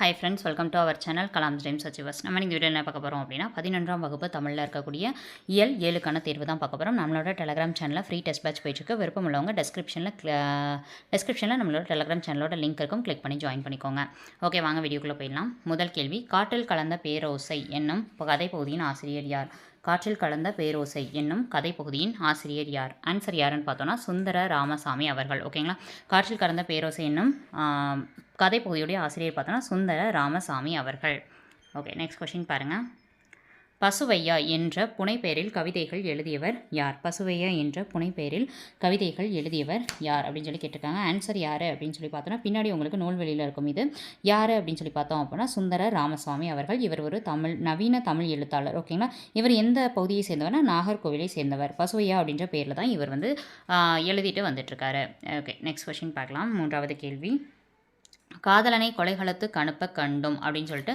Hi friends, welcome to our channel Kalam's dreams achievers. நம்ம இந்த video என்ன பார்க்க போகிறோம் அப்படின்னா 11ஆம் வகுப்பு தமிழில் இருக்கக்கூடிய இயல் 7க்கான தேர்வு தான் பார்க்க போகிறோம். நம்மளோட டெலகிராம் சேனலில் ஃப்ரீ டெஸ்ட் பேட்ச் போயிட்டுருக்கு. விருப்பம் உள்ளவங்க டெஸ்கிரிப்ஷனில் நம்மளோட டெலகிராம் சேனலோட லிங்க் இருக்கும், கிளிக் பண்ணி ஜாயின் பண்ணிக்கோங்க. ஓகே, வாங்க வீடியோக்குள்ளே போயிடலாம். முதல் கேள்வி, காற்றில் கலந்த பேரோசை என்னும் கதை பகுதியின் ஆசிரியர் யார்? காற்றில் கலந்த பேரோசை என்னும் கதை பகுதியின் ஆசிரியர் யார்? ஆன்சர் யாருன்னு பார்த்தோன்னா சுந்தர ராமசாமி அவர்கள். ஓகேங்களா, காற்றில் கலந்த பேரோசை என்னும் கதை பகுதியுடைய ஆசிரியர் பார்த்தோன்னா சுந்தர ராமசாமி அவர்கள். ஓகே, நெக்ஸ்ட் கொஸ்டின் பாருங்கள். பசுவையா என்ற புனைப்பெயரில் கவிதைகள் எழுதியவர் யார்? பசுவையா என்ற புனைப்பெயரில் கவிதைகள் எழுதியவர் யார் அப்படின்னு சொல்லி கேட்டிருக்காங்க. ஆன்சர் யார் அப்படின்னு சொல்லி பார்த்தோன்னா பின்னாடி உங்களுக்கு நூல்வெளியில் இருக்கும். இது யார் அப்படின்னு சொல்லி பார்த்தோம் அப்படின்னா சுந்தர ராமசாமி அவர்கள். இவர் ஒரு நவீன தமிழ் எழுத்தாளர். ஓகேங்களா, இவர் எந்த பகுதியை சேர்ந்தவர்னா நாகர்கோவிலை சேர்ந்தவர். பசுவையா அப்படின்ற பேரில் தான் இவர் வந்து எழுதிட்டு வந்துட்டுருக்காரு. ஓகே, நெக்ஸ்ட் கொஸ்டின் பார்க்கலாம். மூன்றாவது கேள்வி, காதலனை கொலைகளத்து அனுப்ப கண்டும் அப்படின்னு சொல்லிட்டு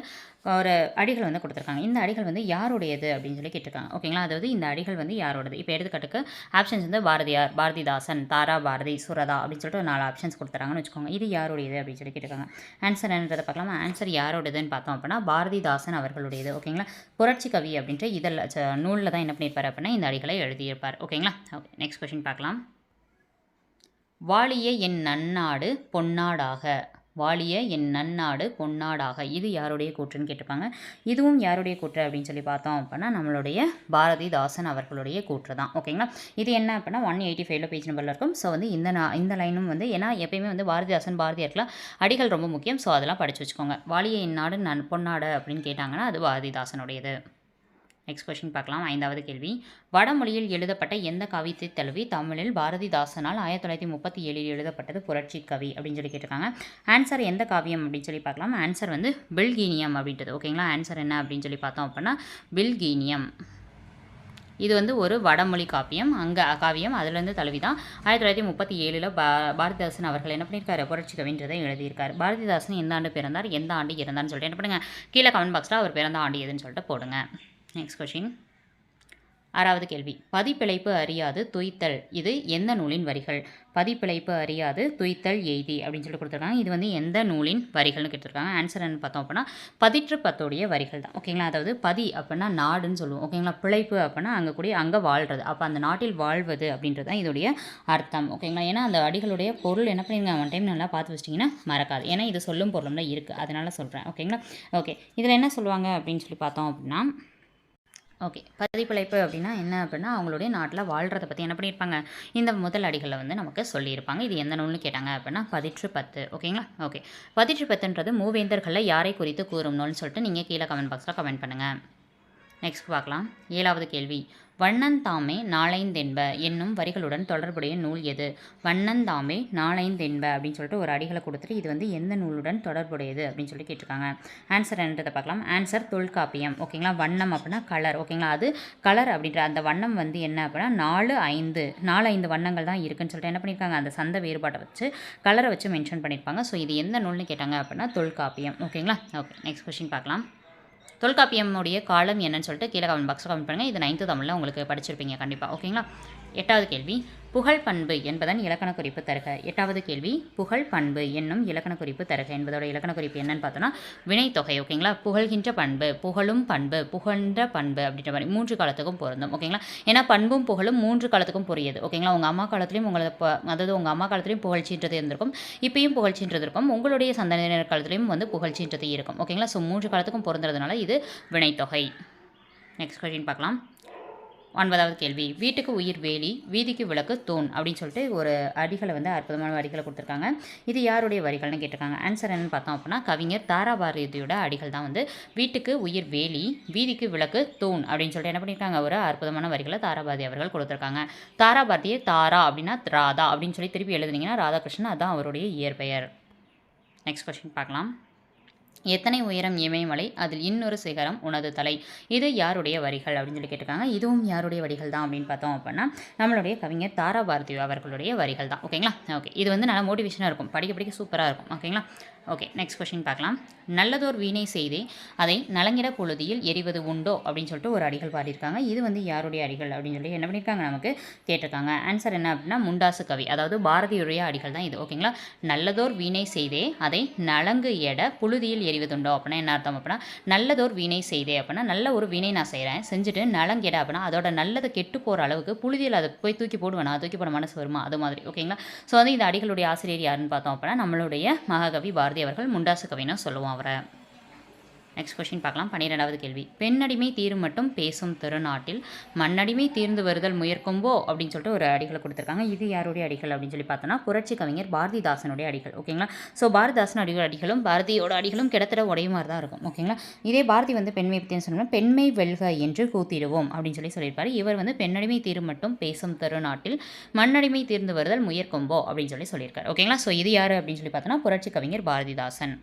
ஒரு அடிகள் வந்து கொடுத்துருக்காங்க. இந்த அடிகள் வந்து யாருடையது அப்படின்னு சொல்லி கேட்டிருக்காங்க. ஓகேங்களா, அதாவது இந்த அடிகள் வந்து யாரோடது? இப்போ எடுத்துக்காட்டுக்கு ஆப்ஷன்ஸ் வந்து பாரதியார், பாரதிதாசன், தாரா பாரதி, சுரதா அப்படின்னு சொல்லிட்டு ஒரு 4 ஆப்ஷன்ஸ் கொடுத்துறாங்கன்னு வச்சுக்கோங்க. இது யாருடையது அப்படின்னு சொல்லி கேட்டிருக்காங்க. ஆன்சர் என்னன்றதை பார்க்கலாமா? ஆன்சர் யாரோடதுன்னு பார்த்தோம் அப்படின்னா பாரதிதாசன் அவர்களுடையது. ஓகேங்களா, புரட்சி கவி அப்படின்ற இதில் நூலில் தான் என்ன பண்ணியிருப்பார் அப்படின்னா இந்த அடிகளை எழுதியிருப்பார். ஓகேங்களா. ஓகே, நெக்ஸ்ட் கொஸ்டின் பார்க்கலாம். வாழிய என் நன்னாடு பொன்னாடாக, வாழிய என் நன்னாடு பொன்னாடாக, இது யாருடைய கூற்றுன்னு கேட்டிருப்பாங்க. இதுவும் யாருடைய கூற்று அப்படின்னு சொல்லி பார்த்தோம் அப்படின்னா நம்மளுடைய பாரதிதாசன் அவர்களுடைய கூற்று தான். ஓகேங்களா, இது என்ன அப்படின்னா 185 பேஜ் நம்பரில் இருக்கும். ஸோ வந்து இந்த லைனும் வந்து ஏன்னா எப்பயுமே வந்து பாரதிதாசன் பாரதியாருக்குலாம் அடிகள் ரொம்ப முக்கியம். ஸோ அதெல்லாம் படித்து வச்சுக்கோங்க. வாழிய என் நாடு பொன்னாடு அப்படின்னு கேட்டாங்கன்னா அது பாரதிதாசனுடையது. நெக்ஸ்ட் கொஸ்டின் பார்க்கலாம். 5வது கேள்வி, வடமொழியில் எழுதப்பட்ட எந்த கவிதை தழுவி தமிழில் பாரதிதாசனால் 1937 எழுதப்பட்டது புரட்சி கவி அப்படின்னு சொல்லி கேட்டிருக்காங்க. ஆன்சர் எந்த காவியம் அப்படின்னு சொல்லி பார்க்கலாம். ஆன்சர் வந்து பில்கீனியம் அப்படின்றது. ஓகேங்களா, ஆன்சர் என்ன அப்படின்னு சொல்லி பார்த்தோம் அப்படின்னா பில்கீனியம். இது வந்து ஒரு வடமொழி காவியம். அதுலேருந்து தழுவி தான் 1937 பாரதிதாசன் அவர்கள் என்ன பண்ணியிருக்காரு? புரட்சி கவின்றதை எழுதியிருக்காரு. பாரதிதாசன் எந்த ஆண்டு பிறந்தார், எந்த ஆண்டு இறந்தார்னு சொல்லிட்டு என்ன பண்ணுங்கள் கீழே கமெண்ட் பாக்ஸில் அவர் பிறந்த ஆண்டு எதுன்னு சொல்லிட்டு போடுங்க. நெக்ஸ்ட் கொஸ்டின், 6வது கேள்வி, பதிப்பிழைப்பு அறியாது துய்த்தல், இது எந்த நூலின் வரிகள்? பதிப்பிழைப்பு அறியாது துய்த்தல் எய்தி அப்படின்னு சொல்லி கொடுத்துருக்காங்க. இது வந்து எந்த நூலின் வரிகள்னு கேட்டிருக்காங்க. ஆன்சர் என்ன பார்த்தோம் அப்படின்னா பதிற்று பத்தோடைய வரிகள் தான். ஓகேங்களா, அதாவது பதி அப்படின்னா நாடுன்னு சொல்லுவோம். ஓகேங்களா, பிழைப்பு அப்படின்னா அங்கே வாழ்கிறது. அப்போ அந்த நாட்டில் வாழ்வது அப்படின்றது தான் இதோடைய அர்த்தம். ஓகேங்களா, ஏன்னா அந்த அடிகளுடைய பொருள் என்ன பண்ணிங்க ஒன் டைம் நல்லா பார்த்து வச்சிட்டிங்கன்னா மறக்காது. ஏன்னா இது சொல்லும் பொருளும் தான் இருக்குது, அதனால சொல்கிறேன். ஓகேங்களா, ஓகே, இதில் என்ன சொல்லுவாங்க அப்படின்னு சொல்லி பார்த்தோம் அப்படின்னா ஓகே, பதிப்பிழைப்பு அப்படின்னா என்ன அப்படின்னா அவங்களுடைய நாட்டில் வாழ்கிறத பற்றி என்ன பண்ணியிருப்பாங்க இந்த முதல் அடிகளில் வந்து நமக்கு சொல்லியிருப்பாங்க. இது எந்த நூல்னு கேட்டாங்க அப்படின்னா பதிற்று பத்து. ஓகேங்களா, ஓகே, பதிற்று பத்துன்றது மூவேந்தர்களில் யாரை குறித்து கூறும் நூல்னு சொல்லிட்டு நீங்கள் கீழே கமெண்ட் பாக்ஸில் கமெண்ட் பண்ணுங்கள். நெக்ஸ்ட் பார்க்கலாம். 7வது கேள்வி, வண்ணந்தாமே நாளைந்தென்ப என்னும் வரிகளுடன் தொடர்புடைய நூல் எது? வண்ணந்தாமே நாளைந்தென்ப அப்படின்னு சொல்லிட்டு ஒரு அடிகளை கொடுத்துட்டு இது வந்து எந்த நூலுடன் தொடர்புடையது அப்படின்னு சொல்லி கேட்டிருக்காங்க. ஆன்சர் என்னன்றதை பார்க்கலாம். ஆன்சர் தொல்காப்பியம். ஓகேங்களா, வண்ணம் அப்படின்னா கலர். ஓகேங்களா, அது கலர் அப்படின்ற அந்த வண்ணம் வந்து என்ன அப்படின்னா 4 வண்ணங்கள் தான் இருக்குன்னு சொல்லிட்டு என்ன பண்ணியிருக்காங்க அந்த சந்த வேறுபாட்டை வச்சு கலரை வச்சு மென்ஷன் பண்ணியிருப்பாங்க. ஸோ இது எந்த நூல்னு கேட்டாங்க அப்படின்னா தொல்காப்பியம். ஓகேங்களா, ஓகே, நெக்ஸ்ட் கொஸ்டின் பார்க்கலாம். தொல்காப்பியமுடைய காலம் என்னன்னு சொல்லிட்டு கீழே கமெண்ட் பாக்ஸில் கமெண்ட் பண்ணுங்கள். இது 9th தமிழில் உங்களுக்கு படிச்சிருப்பீங்க கண்டிப்பாக. ஓகேங்களா, 8வது கேள்வி, புகழ் பண்பு என்பதன் இலக்கண குறிப்பு தருக. 8வது கேள்வி, புகழ் பண்பு என்னும் இலக்கண குறிப்பு தருக என்பதோட இலக்கண குறிப்பு என்னன்னு பார்த்தோன்னா வினைத்தொகை. ஓகேங்களா, புகழ்கின்ற பண்பு, புகழும் பண்பு, புகழ்ன்ற பண்பு அப்படின்ற மாதிரி 3 காலத்துக்கும் பொருந்தும். ஓகேங்களா, ஏன்னா பண்பும் புகழும் 3 காலத்துக்கும் புரியுது. ஓகேங்களா, உங்கள் அம்மா காலத்துலேயும் அதாவது உங்கள் அம்மா காலத்துலேயும் புகழ்ச்சின்றது இருந்திருக்கும், இப்பயும் புகழ்ச்சின்றது இருக்கும், உங்களுடைய சந்ததியினர் காலத்துலேயும் வந்து புகழ்ச்சின்றது இருக்கும். ஓகேங்களா, ஸோ 3 காலத்துக்கும் பொருந்துறதுனால இது வினைத்தொகை. நெக்ஸ்ட் கொஸ்டின் பார்க்கலாம். 9வது கேள்வி, வீட்டுக்கு உயிர் வேலி வீதிக்கு விளக்கு தூண் அப்படின்னு சொல்லிட்டு ஒரு அடிகளை வந்து அற்புதமான வரிகளை கொடுத்துருக்காங்க. இது யாருடைய வரிகள்னு கேட்டிருக்காங்க. ஆன்சர் என்னன்னு பார்த்தோம் அப்படின்னா கவிஞர் தாரா பாரதியோட அடிகள் தான் வந்து வீட்டுக்கு உயிர் வேலி வீதிக்கு விளக்கு தூண் அப்படின்னு சொல்லிட்டு என்ன பண்ணியிருக்காங்க ஒரு அற்புதமான வரிகளை தாரா பாரதி அவர்கள் கொடுத்துருக்காங்க. தாரா பாரதியை தாரா அப்படின்னா ராதா அப்படின்னு சொல்லி திருப்பி எழுதுனீங்கன்னா ராதாகிருஷ்ணன், அதுதான் அவருடைய இயற்பெயர். நெக்ஸ்ட் கொஸ்டின் பார்க்கலாம். எத்தனை உயரம் இமயமலை அதில் இன்னொரு சிகரம் உனது தலை, இது யாருடைய வரிகள் அப்படின்னு சொல்லி கேட்டிருக்காங்க. இதுவும் யாருடைய வரிகள் தான் அப்படின்னு பார்த்தோம் அப்படின்னா நம்மளுடைய கவிஞர் தாரா பாரதி அவர்களுடைய வரிகள் தான். ஓகேங்களா, ஓகே, இது வந்து நல்லா மோட்டிவேஷனாக இருக்கும், படிக்க சூப்பராக இருக்கும். ஓகேங்களா, ஓகே, நெக்ஸ்ட் கொஸ்டின் பார்க்கலாம். நல்லதோர் வீணை செய்தே அதை நலங்கிட பொழுதியில் எரிவது உண்டோ அப்படின்னு சொல்லிட்டு ஒரு அடிகள் பாடியிருக்காங்க. இது வந்து யாருடைய அடிகள் அப்படின்னு சொல்லி என்ன பண்ணியிருக்காங்க, நமக்கு கேட்டிருக்காங்க. ஆன்சர் என்ன அப்படின்னா முண்டாசு கவி, அதாவது பாரதியுடைய அடிகள் தான் இது. ஓகேங்களா. நல்லதோர் வீணை செய்தே அதை நலங்கு எட புழுதியில் எரிவதுண்டோ அப்படின்னா என்ன அர்த்தம் அப்படின்னா, நல்லதோர் வீணை செய்தே அப்படின்னா நல்ல ஒரு வீணை நான் செய்கிறேன், செஞ்சுட்டு நலங்கெட அப்படின்னா அதோட நல்லதை கெட்டு போகிற அளவுக்கு புழுதியில் அதை போய் தூக்கி போடுவேன், நான் தூக்கி போட மனசு வருமா, அது மாதிரி. ஓகேங்களா. ஸோ வந்து இந்த அடிகளுடைய ஆசிரியர் யாருன்னு பார்த்தோம் அப்படின்னா நம்மளுடைய மகாகவி பாரதி அவர்கள், முண்டாசு கவின்னு சொல்லுவோம் அவரை. நெக்ஸ்ட் கொஸ்டின் பார்க்கலாம். 12வது கேள்வி. பெண்ணடிமை தீரும் மட்டும் பேசும் திருநாட்டில் மண்ணடிமை தீர்ந்து வருதல் முயற்கும்போ அப்படின்னு சொல்லிட்டு ஒரு அடிகளை கொடுத்துருக்காங்க. இது யாருடைய அடிகள் அப்படின்னு சொல்லி பார்த்தோன்னா புரட்சி கவிஞர் பாரதிதாசனுடைய அடிகள். ஓகேங்களா. ஸோ பாரதிதாசன் அடிகளும் பாரதியோட அடிகளும் கிட்டத்தட்ட ஒரே மாதிரி தான் இருக்கும். ஓகேங்களா. இதே பாரதி வந்து பெண்மை பற்றின்னு சொன்னோம்னா பெண்மை வெல்க என்று கூத்திடுவோம் அப்படின்னு சொல்லியிருப்பார். இவர் வந்து பெண்ணடிமை தீரும் மட்டும் பேசும் திருநாட்டில் மண்ணடிமை தீர்ந்து வருதல் முயற்கும்போ அப்படின்னு சொல்லியிருக்காரு. ஓகேங்களா. ஸோ இது யார் அப்படின்னு சொல்லி பார்த்தோன்னா புரட்சி கவிஞர் பாரதிதாசன்.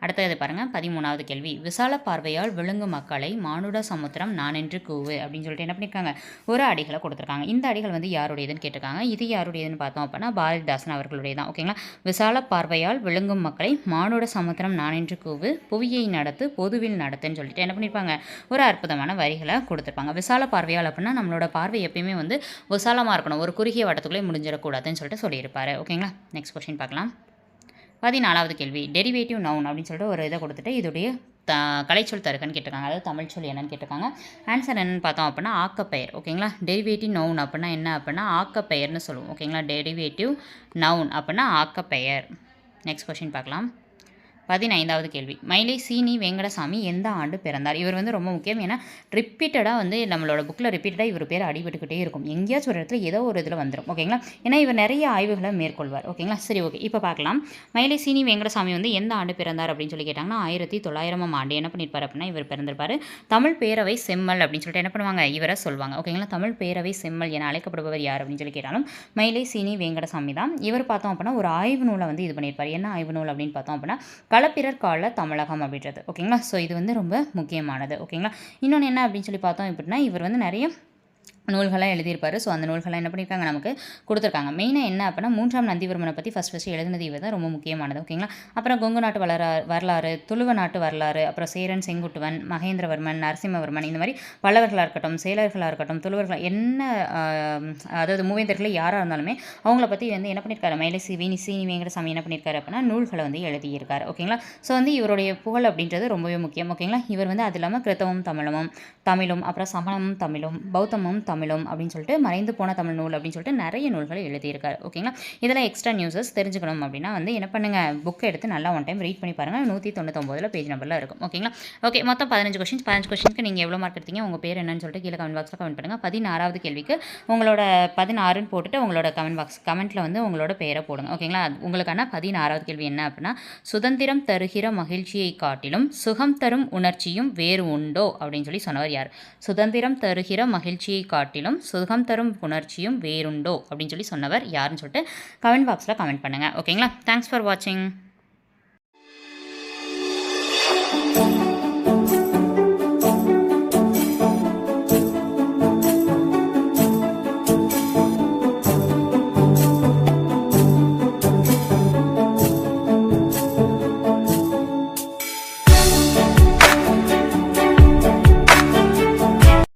அடுத்தது பாருங்கள். 13வது கேள்வி. விசால பார்வையால் விழுங்கும் மக்களை மானுட சமுத்திரம் நான் என்று கூவு அப்படின்னு சொல்லிட்டு என்ன பண்ணியிருக்காங்க, ஒரு அடிகளை கொடுத்துருக்காங்க. இந்த அடிகள் வந்து யாருடையதுன்னு கேட்டிருக்காங்க. இது யாருடையதுன்னு பார்த்தோம் அப்படின்னா பாரதிதாசன் அவர்களுடைய தான். ஓகேங்களா. விசால பார்வையால் விழுங்கும் மக்களை மானுட சமுத்திரம் நான் என்று கூவு புவியை நடத்து பொதுவில் நடத்துன்னு சொல்லிட்டு என்ன பண்ணியிருப்பாங்க, ஒரு அற்புதமான வரிகளை கொடுத்துருப்பாங்க. விசால பார்வையால் அப்படின்னா நம்மளோட பார்வை எப்பயுமே வந்து விசாலமாக இருக்கணும், ஒரு குறுகிய வட்டத்துக்குள்ளே முடிஞ்சிடக்கூடாதுன்னு சொல்லிட்டு சொல்லியிருப்பாரு. ஓகேங்களா. நெக்ஸ்ட் கொஸ்டின் பார்க்கலாம். 14வது கேள்வி. டெரிவேட்டிவ் நவுன் அப்படின்னு சொல்லிட்டு ஒரு இதை கொடுத்துட்டு இதோடைய கலைச்சொல் தருகன்னு கேட்டிருக்காங்க, அதாவது தமிழ் சொல் என்னன்னு கேட்டிருக்காங்க. ஆன்சர் என்னென்னு பார்த்தோம் அப்படின்னா ஆக்கப்பெயர். ஓகேங்களா. டெரிவேட்டிவ் நவுன் அப்படின்னா என்ன அப்படின்னா ஆக்கப்பெயர்னு சொல்லுவோம். ஓகேங்களா. டெரிவேட்டிவ் நவுன் அப்படின்னா ஆக்கப்பெயர். நெக்ஸ்ட் கொஸ்டின் பார்க்கலாம். 15வது கேள்வி. மயிலை சீனி வெங்கடசாமி எந்த ஆண்டு பிறந்தார்? இவர் வந்து ரொம்ப முக்கியம். ஏன்னா ரிப்பீட்டடாக வந்து நம்மளோட புக்கில் ரிப்பீட்டடாக இவர் பேர் அடிபட்டுக்கிட்டே இருக்கும், எங்கேயாச்சும் ஒரு இடத்துல ஏதோ ஒரு இதில் வந்துடும். ஓகேங்களா. ஏன்னா இவர் நிறைய ஆய்வுகளை மேற்கொள்வார். ஓகேங்களா. சரி, ஓகே. இப்போ பார்க்கலாம். மயிலை சீனி வெங்கடசாமி வந்து எந்த ஆண்டு பிறந்தார் அப்படின்னு சொல்லி கேட்டாங்கன்னா 1900 ஆண்டு என்ன பண்ணியிருப்பார் அப்படின்னா இவர் பிறந்திருப்பார். தமிழ் பேரவை செம்மல் அப்படின்னு சொல்லிட்டு என்ன பண்ணுவாங்க, இவரை சொல்லுவாங்க. ஓகேங்களா. தமிழ் பேரவை செம்மல் என அழைக்கப்படுபவர் யார் அப்படின்னு சொல்லி கேட்டாலும் மயிலை சீனி வெங்கடசாமி தான். இவர் பார்த்தோம் அப்படின்னா ஒரு ஆய்வு நூலை வந்து இது பண்ணியிருப்பார். என்ன ஆய்வு நூல் அப்படின்னு பார்த்தோம் அப்படின்னா களப்பிரர் கால தமிழகம் அப்படின்றது. ஓகேங்களா. ஸோ இது வந்து ரொம்ப முக்கியமானது. ஓகேங்களா. இன்னொன்று என்ன அப்படின்னு சொல்லி பார்த்தோம் அப்படின்னா இவர் வந்து நிறைய நூல்களாக எழுதியிருப்பார். ஸோ அந்த நூல்களாக என்ன பண்ணியிருக்காங்க, நமக்கு கொடுத்துருக்காங்க. மெயினாக என்ன அப்படின்னா 3ஆம் நந்திவர்மனை பற்றி ஃபஸ்ட்டு எழுதினது இவர் தான், ரொம்ப முக்கியமானது. ஓகேங்களா. அப்புறம் கொங்கு நாட்டு வரலாறு, துளுவ நாட்டு வரலாறு, அப்புறம் சேரன், செங்குட்டுவன், மகேந்திரவர்மன், நரசிம்மவர்மன், இந்த மாதிரி பல்லவர்களாக இருக்கட்டும், சேலர்களாக இருக்கட்டும், துளுவர்களாக என்ன அதாவது மூவேந்தர்களை யாராக இருந்தாலுமே அவங்கள பற்றி வந்து என்ன பண்ணியிருக்காரு, மயிலை சீனி வெங்கடசாமி என்ன பண்ணியிருக்காரு அப்படின்னா நூல்களை வந்து எழுதியிருக்காரு. ஓகேங்களா. ஸோ வந்து இவருடைய புகழ் அப்படின்றது ரொம்பவே முக்கியம். ஓகேங்களா. இவர் வந்து அது இல்லாமல் கிறித்தவம் தமிழும் அப்புறம் சமணமும் தமிழும் பௌத்தமும் தமிழும் அப்படின்னு சொல்லிட்டு மறைந்து போன தமிழ் நூல் அப்படின்னு சொல்லிட்டு நிறைய நூல்களை எழுதியிருக்காரு. ஓகேங்களா. இதெல்லாம் எக்ஸ்ட்ரா நியூஸஸ் தெரிஞ்சுக்கணும் அப்படின்னா வந்து என்ன பண்ணுங்கள், புக்கை எடுத்து நல்லா ஒன் டைம் ரீட் பண்ணி பாருங்கள். 199 பேஜ் நம்பரில் இருக்கும். ஓகேங்களா. ஓகே, மொத்தம் 15 கொஸ்டின்ஸ்க்கு நீங்கள் எவ்வளோ மார்க் எடுத்தீங்க, உங்கள் பேர் என்னன்னு சொல்லிட்டு கீழே கமெண்ட் பாக்ஸில் கமெண்ட் பண்ணுங்கள். 16வது கேள்விக்கு உங்களோட 16ன்னு போட்டுட்டு உங்களோட கமெண்ட்டில் வந்து உங்களோட பேரை போடுங்க. ஓகேங்களா. உங்களுக்கான 16வது கேள்வி என்ன அப்படின்னா சுதந்திரம் தருகிற மகிழ்ச்சியை காட்டிலும் சுகம் தரும் உணர்ச்சியும் வேறு உண்டோ அப்படின்னு சொல்லி சொன்னவர் யார்? சுதந்திரம் தருகிற மகிழ்ச்சியை காட்டிலும் சுகம் தரும் உணர்ச்சியும் வேறுண்டோ அப்படின்னு சொல்லி சொன்னவர் யாருன்னு சொல்லிட்டு கமெண்ட் பாக்ஸில் கமெண்ட் பண்ணுங்கள். ஓகேங்களா. தேங்க்ஸ் ஃபார் வாட்சிங்.